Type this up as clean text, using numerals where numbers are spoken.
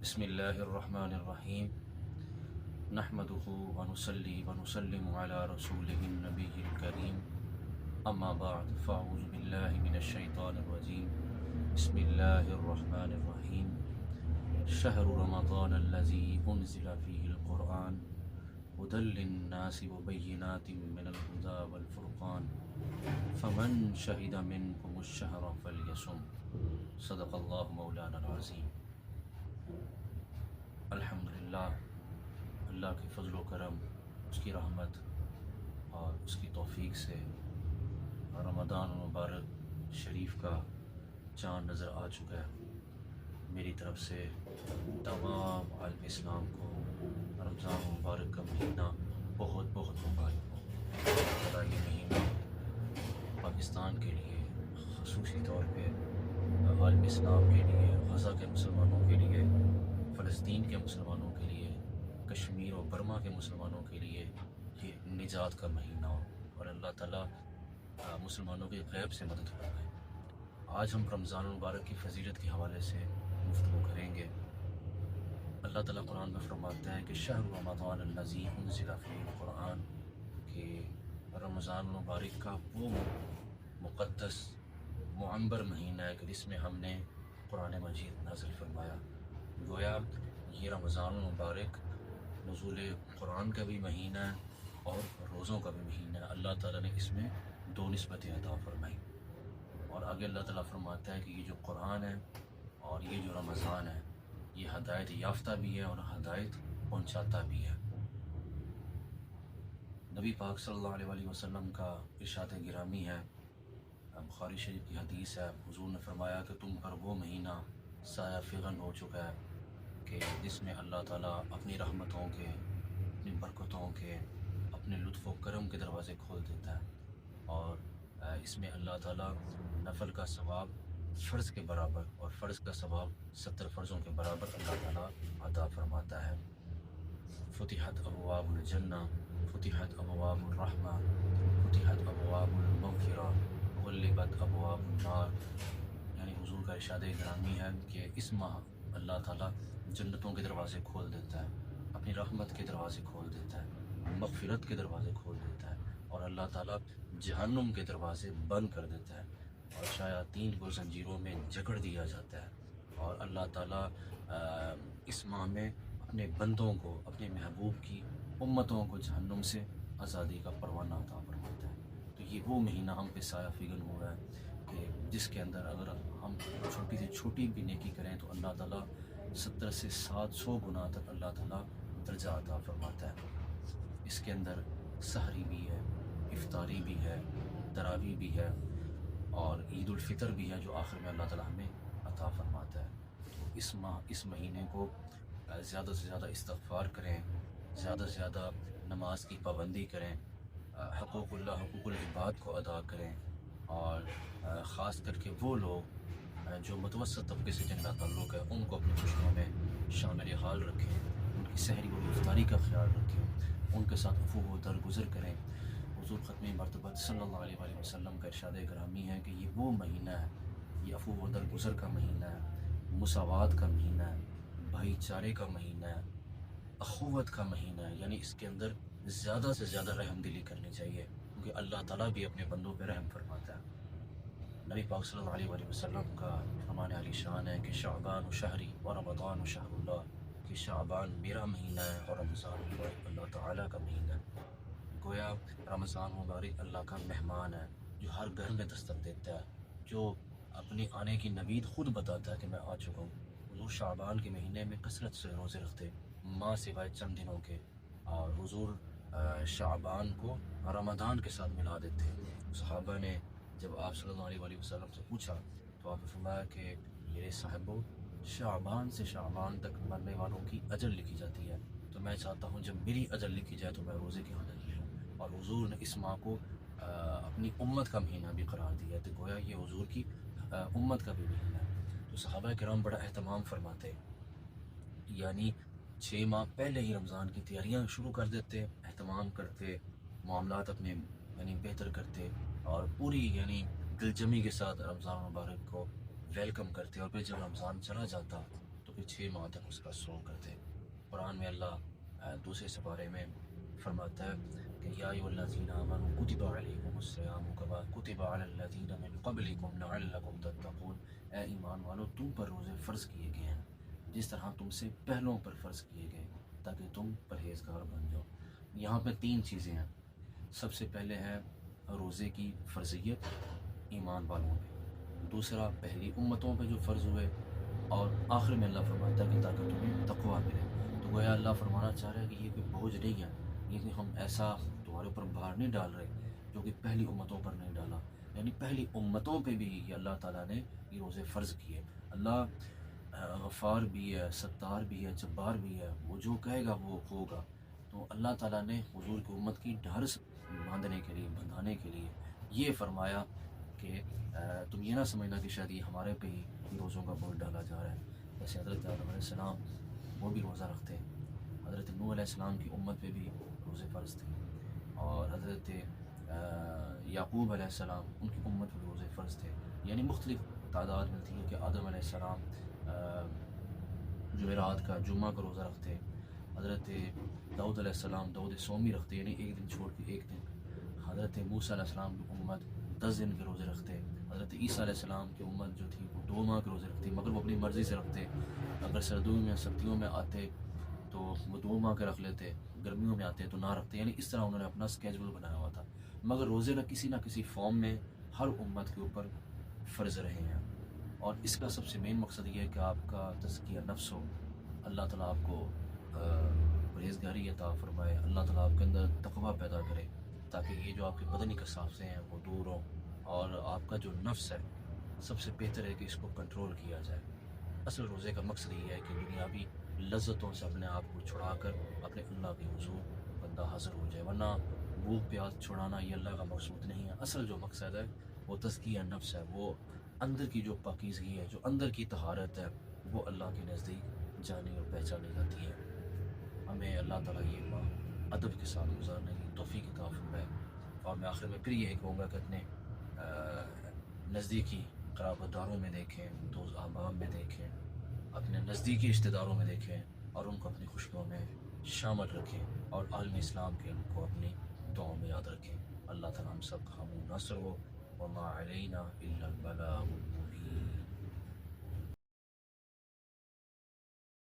بسم اللہ الرحمن الرحیم نحمدہ ونصلی ونسلم علی رسولہ النبی الکریم اما بعد فاعوذ باللہ من الشیطان الرجیم بسم اللہ الرحمن الرحیم شہر رمضان الذی انزل فیہ القرآن ہدی للناس وبینات من الہدی والفرقان فمن شہد منکم الشہر فلیصم صدق اللہ مولانا العظیم۔ الحمدللہ، اللہ کے فضل و کرم، اس کی رحمت اور اس کی توفیق سے رمضان المبارک شریف کا چاند نظر آ چکا ہے۔ میری طرف سے تمام عالم اسلام کو رمضان المبارک کا مہینہ بہت بہت مبارک ہو۔ یہ مہینہ پاکستان کے لیے، خصوصی طور پہ عالم اسلام کے لیے، غزہ کے مسلمانوں کے لیے، فلسطین کے مسلمانوں کے لیے، کشمیر و برما کے مسلمانوں کے لیے یہ نجات کا مہینہ ہو اور اللہ تعالیٰ مسلمانوں کی غیب سے مدد فرمائے۔ آج ہم رمضان المبارک کی فضیلت کے حوالے سے گفتگو کریں گے۔ اللہ تعالیٰ قرآن میں فرماتا ہے کہ شہر رمضان الذی انزل فیہ القرآن، کہ رمضان المبارک کا وہ مقدس معمبر مہینہ ہے کہ جس میں ہم نے قرآن مجید نازل فرمایا۔ گویا یہ رمضان المبارک نزول قرآن کا بھی مہینہ ہے اور روزوں کا بھی مہینہ ہے۔ اللہ تعالیٰ نے اس میں دو نسبتیں عطا فرمائی، اور آگے اللہ تعالیٰ فرماتا ہے کہ یہ جو قرآن ہے اور یہ جو رمضان ہے یہ ہدایت یافتہ بھی ہے اور ہدایت پہنچاتا بھی ہے۔ نبی پاک صلی اللہ علیہ وآلہ وسلم کا ارشاد گرامی ہے، بخاری شریف کی حدیث ہے، حضور نے فرمایا کہ تم پر وہ مہینہ سایہ فغن ہو چکا ہے کہ جس میں اللہ تعالیٰ اپنی رحمتوں کے، اپنی برکتوں کے، اپنے لطف و کرم کے دروازے کھول دیتا ہے، اور اس میں اللہ تعالیٰ نفل کا ثواب فرض کے برابر اور فرض کا ثواب 70 فرضوں کے برابر اللہ تعالیٰ عطا فرماتا ہے۔ فتحت ابواب الجنہ، فتحت ابواب الرحمہ، فتحت ابواب المغفرہ، غلبت ابواب النار۔ یعنی حضور کا ارشاد گرامی ہے کہ اس ماہ اللہ تعالیٰ جنتوں کے دروازے کھول دیتا ہے، اپنی رحمت کے دروازے کھول دیتا ہے، مغفرت کے دروازے کھول دیتا ہے، اور اللہ تعالیٰ جہنم کے دروازے بند کر دیتا ہے، اور شیاطین کو زنجیروں میں جکڑ دیا جاتا ہے، اور اللہ تعالیٰ اس ماہ میں اپنے بندوں کو، اپنے محبوب کی امتوں کو جہنم سے آزادی کا پروانہ عطا فرماتا ہے۔ تو یہ وہ مہینہ ہم پہ سایہ فگن ہو رہا ہے کہ جس کے اندر اگر ہم چھوٹی سے چھوٹی بھی نیکی کریں تو اللہ تعالیٰ 70 سے 700 گنا تک اللہ تعالیٰ درجہ عطا فرماتا ہے۔ اس کے اندر سحری بھی ہے، افطاری بھی ہے، تراویح بھی ہے، اور عید الفطر بھی ہے جو آخر میں اللہ تعالیٰ ہمیں عطا فرماتا ہے۔ تو اس مہینے کو زیادہ سے زیادہ استغفار کریں، زیادہ سے زیادہ نماز کی پابندی کریں، حقوق اللہ، حقوق العباد کو ادا کریں، اور خاص کر کے وہ لوگ جو متوسط طبقے سے جن کا تعلق ہے ان کو اپنی خوشیوں میں شامل حال رکھیں، ان کی سحری و افطاری کا خیال رکھیں، ان کے ساتھ عفو و درگزر کریں۔ حضور ختم مرتبہ صلی اللہ علیہ وآلہ وسلم کا ارشاد گرامی ہے کہ یہ وہ مہینہ ہے، یہ عفو و درگزر کا مہینہ ہے، مساوات کا مہینہ ہے، بھائی چارے کا مہینہ ہے، اخوت کا مہینہ ہے۔ یعنی اس کے اندر زیادہ سے زیادہ رحم دلی کرنی چاہیے، کیونکہ اللہ تعالیٰ بھی اپنے بندوں پہ رحم فرماتا ہے۔ نبی پاک صلی اللہ علیہ وآلہ وسلم کا فرمان علی شان ہے کہ شعبان و شہری و رمضان و شہر اللہ، کہ شعبان میرا مہینہ ہے اور رمضان مبارک اللہ تعالیٰ کا مہینہ ہے۔ گویا رمضان مبارک اللہ کا مہمان ہے جو ہر گھر میں دستک دیتا ہے، جو اپنی آنے کی نوید خود بتاتا ہے کہ میں آ چکا ہوں۔ حضور شعبان کے مہینے میں کثرت سے روزے رکھتے، ماہ سوائے چند دنوں کے، اور حضور شعبان کو رمضان کے ساتھ ملا دیتے۔ صحابہ نے جب آپ صلی اللہ علیہ وآلہ وسلم سے پوچھا تو آپ نے فرمایا کہ میرے صاحبو، شعبان سے شعبان تک مرنے والوں کی اجل لکھی جاتی ہے، تو میں چاہتا ہوں جب میری اجل لکھی جائے تو میں روزے کی حالت میں ہوں۔ اور حضور نے اس ماہ کو اپنی امت کا مہینہ بھی قرار دیا، تو گویا یہ حضور کی امت کا بھی مہینہ ہے۔ تو صحابہ کرام بڑا اہتمام فرماتے، یعنی 6 ماہ پہلے ہی رمضان کی تیاریاں شروع کر دیتے، اہتمام کرتے، معاملات اپنے یعنی بہتر کرتے، اور پوری یعنی دل جمی کے ساتھ رمضان مبارک کو ویلکم کرتے، اور پھر جب رمضان چلا جاتا تو تو پھر 6 ماہ تک اس کا صوم کرتے۔ قرآن میں اللہ دوسرے سپارے میں فرماتا ہے کہ یا ایھا الذین آمنوا کتب علیکم الصیام کما کتب علی الذین من قبلکم لعلکم تتقون، اے ایمان والو تم پر روزے فرض کیے گئے ہیں جس طرح تم سے پہلوں پر فرض کیے گئے تاکہ تم پرہیزگار بن جاؤ۔ یہاں پہ 3 چیزیں ہیں۔ سب سے پہلے ہے روزے کی فرضیت ایمان والوں پہ، دوسرا پہلی امتوں پہ جو فرض ہوئے، اور آخر میں اللہ فرماتا ہے کہ تاکہ تمہیں تقویٰ ملے۔ تو گویا اللہ فرمانا چاہ رہا ہے کہ یہ کوئی بوجھ نہیں ہے، یہ کہ ہم ایسا تمہارے اوپر بھار نہیں ڈال رہے جو کہ پہلی امتوں پر نہیں ڈالا، یعنی پہلی امتوں پہ بھی یہ اللہ تعالیٰ نے یہ روزے فرض کیے۔ اللہ غفار بھی ہے، ستار بھی ہے، جبار بھی ہے، وہ جو کہے گا وہ ہوگا۔ تو اللہ تعالیٰ نے حضور کی امت کی ڈھارس باندھنے کے لیے، بندھانے کے لیے یہ فرمایا کہ تم یہ نہ سمجھنا کہ شاید یہ ہمارے پہ ہی روزوں کا بوجھ ڈالا جا رہا ہے۔ جیسے حضرت آدم علیہ السلام وہ بھی روزہ رکھتے، حضرت نوح علیہ السلام کی امت پہ بھی روزے فرض تھے، اور حضرت یعقوب علیہ السلام ان کی امت پہ روزے فرض تھے۔ یعنی مختلف تعداد ملتی ہے کہ آدم علیہ السلام جمعرات کا، جمعہ کا روزہ رکھتے، حضرت داؤد علیہ السلام داؤد سومی رکھتے، یعنی ایک دن چھوڑ کے ایک دن، حضرت موسیٰ علیہ السلام کی امت 10 دن کے روزے رکھتے، حضرت عیسیٰ علیہ السلام کی امت جو تھی وہ 2 ماہ کے روزے رکھتی، مگر وہ اپنی مرضی سے رکھتے۔ اگر سردیوں میں آتے تو وہ 2 ماہ کے رکھ لیتے، گرمیوں میں آتے تو نہ رکھتے، یعنی اس طرح انہوں نے اپنا اسکیجول بنایا ہوا تھا۔ مگر روزے نہ کسی فارم میں ہر امت کے اوپر فرض رہے ہیں، اور اس کا سب سے مین مقصد یہ ہے کہ آپ کا تزکیہ نفس ہو، اللہ تعالیٰ آپ کو پرہیزگاری عطا فرمائے، اللہ تعالیٰ آپ کے اندر تقویٰ پیدا کرے تاکہ یہ جو آپ کے بدنی کثافتیں ہیں وہ دور ہوں، اور آپ کا جو نفس ہے سب سے بہتر ہے کہ اس کو کنٹرول کیا جائے۔ اصل روزے کا مقصد یہ ہے کہ دنیاوی لذتوں سے اپنے آپ کو چھڑا کر اپنے اللہ کے حضور بندہ حاضر ہو جائے، ورنہ بھوک پیاس چھڑانا یہ اللہ کا مقصود نہیں ہے۔ اصل جو مقصد ہے وہ تزکیہ نفس ہے، وہ اندر کی جو پاکیزگی ہے، جو اندر کی طہارت ہے، وہ اللہ کے نزدیک جانی اور پہچانی جاتی ہے۔ ہمیں اللہ تعالیٰ یہ ماہ ادب کے ساتھ گزارنے کی توفیق عطا فرمائے، اور میں آخر میں پھر یہ کہوں گا کہ اپنے نزدیکی قرابت داروں میں دیکھیں، دوست احباب میں دیکھیں، اپنے نزدیکی رشتہ داروں میں دیکھیں، اور ان کو اپنی خوشیوں میں شامل رکھیں، اور عالم اسلام کے ان کو اپنی دعاؤں میں یاد رکھیں۔ اللہ تعالیٰ ہم سب کا حامل ناصر ہو، وما علینا الا البلاغ۔